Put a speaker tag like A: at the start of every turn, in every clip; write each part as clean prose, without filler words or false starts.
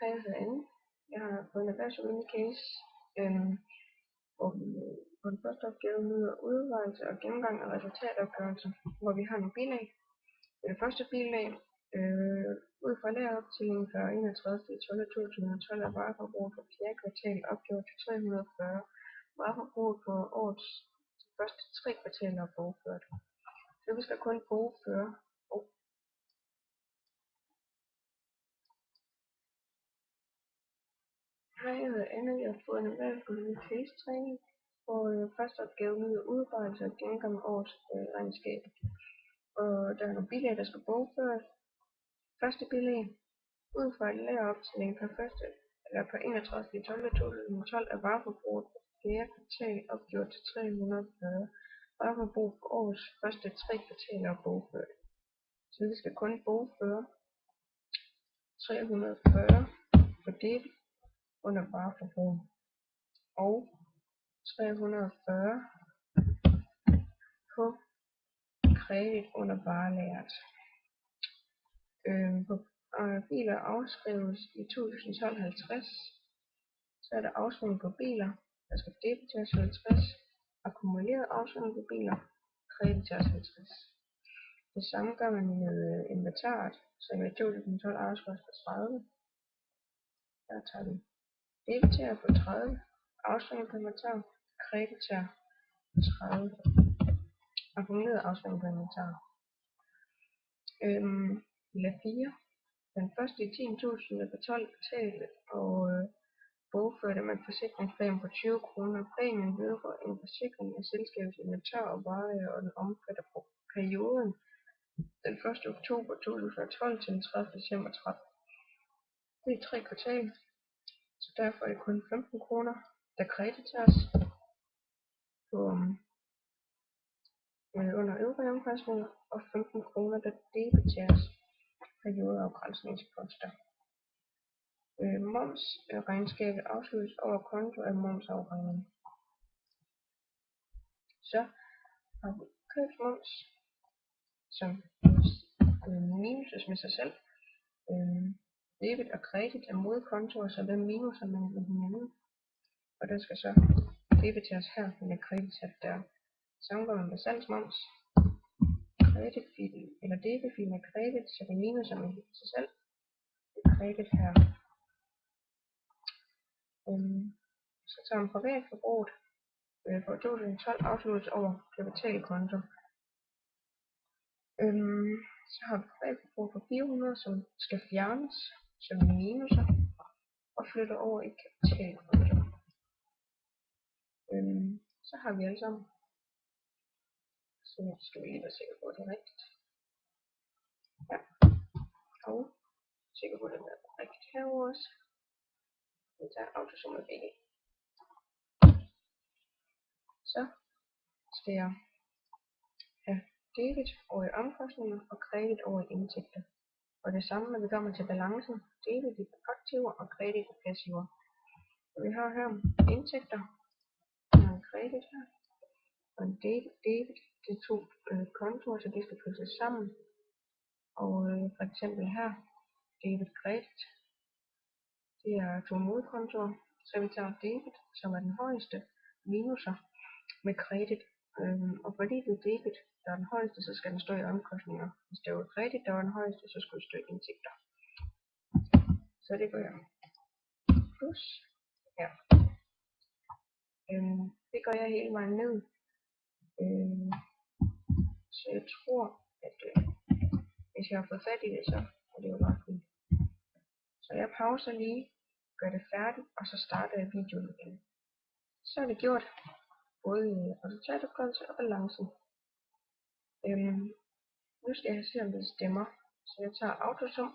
A: Hej, jeg hedder Anne. Jeg har fået en erhvervsøkonomi case, hvor vi på den første opgave møder udvejelse og gennemgang af resultatopgørelser, hvor vi har nogle bilag. Det første bilag, ud fra lageroptælling for 31.12.2012 er vareforbruget for 4. kvartal opgjort til 340. Vareforbruget for årets første 3 kvartaler er bogført. Så vi skal kun bogføre. Hej, jeg hedder Anne. Jeg har fået en erhvervsøkonomi case træning, hvor første opgave møder udarbejdelser og gennemgang af årets regnskab. Og der er nogle bilag, der skal bogføres. Første bilag, ud fra et lageroptælling på 31.12.2012 er vareforbruget for 4. kvartal opgjort til 340. Vareforbruget for årets første 3 kvartaler er bogført. Så vi skal kun bogføre 340 for det under vareforbrug og 340 på kredit under varelageret. På biler afskrives i 2012 så er der afskrivning på biler, der skal debiteres 50, akkumuleret afskrivning på biler, krediteres 50. Det samme gør man med inventaret, som i 2012 afskrives på 30. Der tager vi debiterer på 30, afskrivning på inventar, krediterer 30, akkumuleret afskrivning på inventar. Bilag 4. Den første i 10.012 betalte og bogførte man forsikringspræmien på 20 kroner. Præmien vedrører en forsikring af selskabets inventar og varelager, og den omfatter på perioden den 1. oktober 2012 til den 30. december 13. Det er 3 kvartaler, så derfor er det kun 15 kroner, der krediteres på under øvrige omkostninger, og 15 kroner, der debiteres periodeafgrænsningsposter. Momsregnskabet afsluttes over konto af momsafregning. Så har vi købsmoms, som minuses med sig selv. Debit og kredit er modkontoer, så den minuser man med hinanden. Og der skal så debiteres her, men er krediteres der. Samme går man med salgsmoms. Kreditfilen eller debitfilen er kredit, så det minuser med sig selv. Det er kredit her. Så tager man privatforbruget for 2012 afsluttes over kapitalkonto. Så har vi privatforbrug for 400, som skal fjernes som minuser og flytter over i kapitalkonto. Så har vi alle sammen. Så skal vi lige være sikre på, at det er rigtigt. Ja, og sikker på, at det er rigtigt herovre også. Vi tager autosum af begge. Så skal jeg have debit over i omkostninger og kredit over i indtægter. Og det samme, når vi kommer til balancen, debit i aktiver og kredit i passiver. Så vi har her indtægter, og en kredit her, og en debit. Det er to kontoer, så de skal krydses sammen. Og for eksempel her, debit kredit, det er to modkontoer. Så vi tager debit, som er den højeste, minuser med kredit. Og fordi det er debit, der er den højeste, så skal den stå i omkostninger. Hvis det var kredit, der var den højeste, så skulle det stå i indtægter. Så det gør jeg. Plus her. Det gør jeg hele vejen ned. Så jeg tror, at hvis jeg har fået fat i det, så er det jo bare fint. Så jeg pauser lige, gør det færdigt, og så starter jeg videoen igen. Så er det gjort, både i resultatopgørelse og balancen. Nu skal jeg se, om det stemmer. Så jeg tager autosum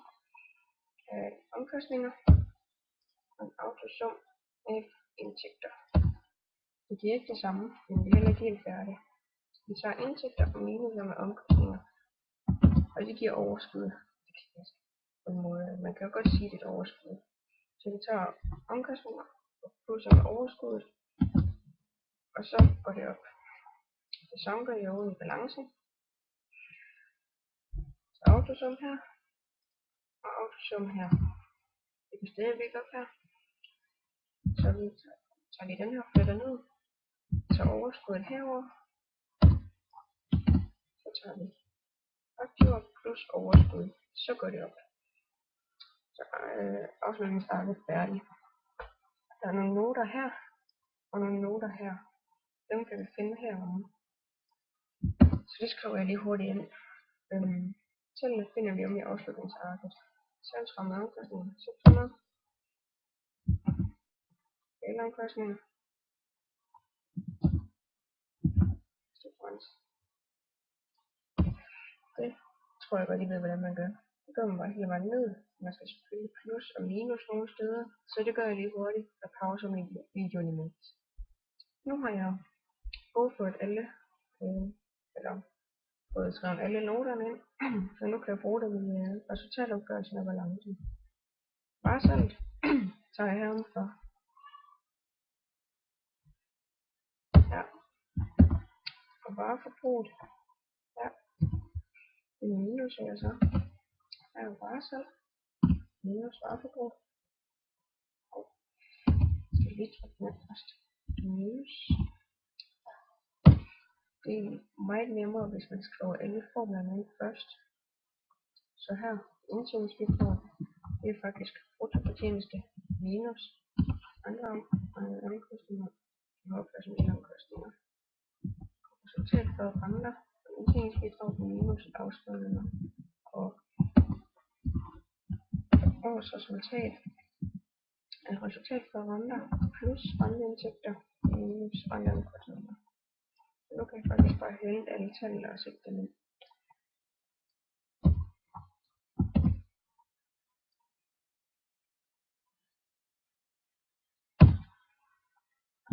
A: af omkostninger og autosum af indtægter. Det giver ikke det samme, men vi er heller ikke helt færdige. Vi tager indtægter og minuser med omkostninger, og det giver overskud. På en måde. Man kan jo godt sige, det er et overskud. Så vi tager omkostninger og plusser med overskuddet, og så går det op. Det samme gør jeg over i balancen. Så autosum her, og autosum her. Vi kan det er vi ikke op her. Så vi tager lige den her og flytter ned. Så overskuddet herover. Så tager vi aktiver plus overskud. Så går det op. Så afslutningsarket færdig. Der er nogle noter her. Og nogle noter her. Dem kan vi finde heromme. Så det skriver jeg lige hurtigt ind. Tallene finder vi om i afslutningsarket. Salgsramme omkostninger 600. Elomkostninger. Det tror jeg godt, I ved, hvordan man gør. Det gør man bare hele vejen ned. Man skal selvfølgelig plus og minus nogle steder. Så det gør jeg lige hurtigt og pauser min videoen imens. Nu har jeg overført alle, eller fået skrevet alle noterne ind. Så nu kan jeg bruge dem i resultatopgørelsen af balancen. Varesalget tager jeg herom for. Ja. Og vareforbruget. Ja. Det er minus, så. Her er varesalg. Minus vareforbrug. Og jeg skal lige trykke ned først. Minus. Det er meget nemmere, hvis man skriver alle formlerne ind først. Så her, indtjeningsbidrag, det er faktisk bruttofortjeneste minus andre omkostninger, omkostninger. Resultat for renter, indtjeningsbidrag minus afskrivninger og års resultat er resultat for renter plus renteindtægter minus renteomkostninger. Nu kan jeg faktisk bare hælde alle tallene og sætte dem ind.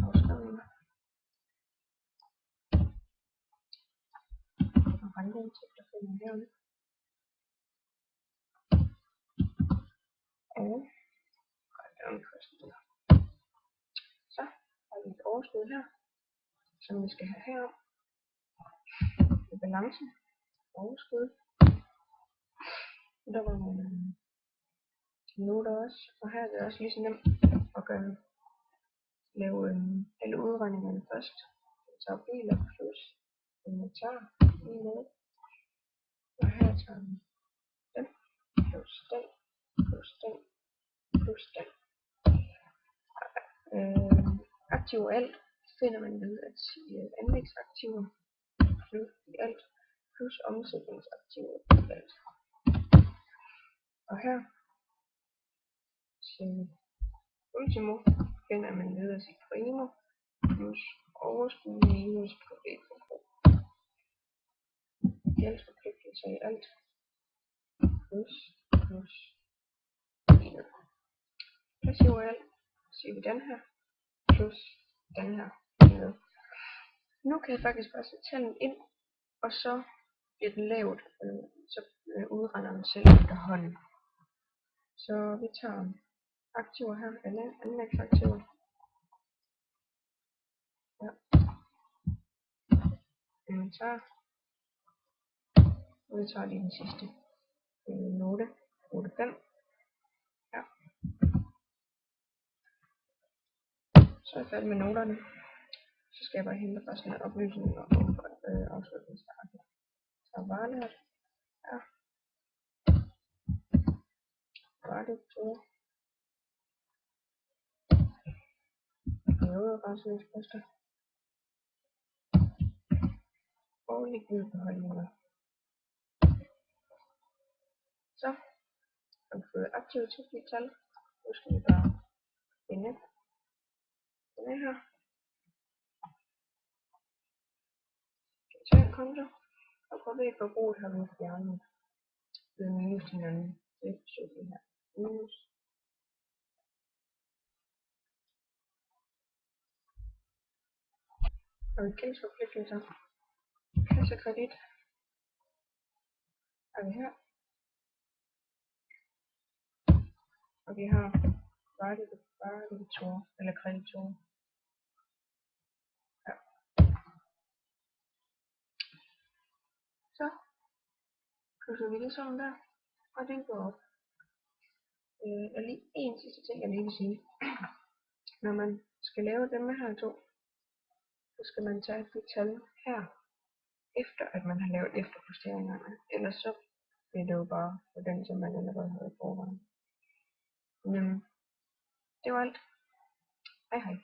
A: Afskrivninger og renteindtægter finder jeg herude. Og renteomkostninger. Så har vi et overskud her, som vi skal have herom. I balancen. Overskud. Der var nogle noter også. Og her er det også lige så nemt at lave alle udregningerne først. Vi tager biler plus inventar lige med. Og her tager vi den plus den plus den plus den. Aktiv alt finder man ved at sige anlægsaktiver plus i alt plus omsætningsaktiver i alt. Og her til ultimo finder man ved at sige primo plus overskud minus privatforbrug. Gældsforpligtelser i alt plus minus. Passiv alt siger vi den her plus den her. Nu kan jeg faktisk bare sætte tallene ind, og så bliver den lavet, så udregner den selv efterhånden. Så vi tager aktiver her, eller anlægsaktiver. Ja. Inventar. Og vi tager lige den sidste. Note 5. Ja. Så er jeg færdig med noterne. Så skal jeg bare hente resten af oplysninger om afslutningsarket. Så varelært. Ja. Varedektorer. Rensningsposter. Og likvidbeholdninger. Så har vi fået aktive tal. Nu skal vi bare finde den her. Kapitalkonto. Og privatforbruget har vi fjernet ved minus hinanden. Det er det her. Minus. Og gældsforpligtelser. Kassekredit er vi her. Og vi har varedebitorer eller kreditorer. Ja. Så krydser vi det sådan der, og den går op. Og lige en sidste ting, jeg lige vil sige. Når man skal lave dem her to, så skal man tage de tal her, efter at man har lavet efterjusteringerne. Ellers så bliver det jo bare på den, som man allerede havde i forvejen. Men det var alt. Hej hej.